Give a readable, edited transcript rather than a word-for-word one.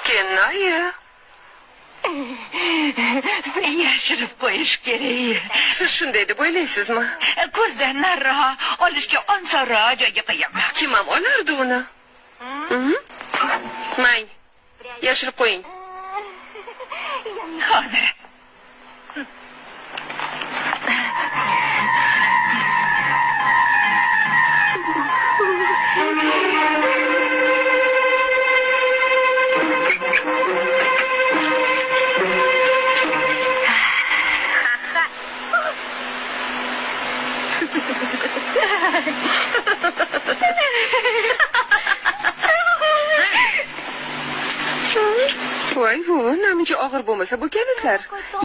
Kennoyi. Yashirib qo'yish kerak. Siz shunday deb o'ylaysizmi? Ko'zdan nariroq olishga osonroq joyga qo'yaman. Kim ham olardi uni? Mang. Yashirib qo'ying. Hozir. Voy, bu namuncha og'ir bo'lmasa bu kalitlar.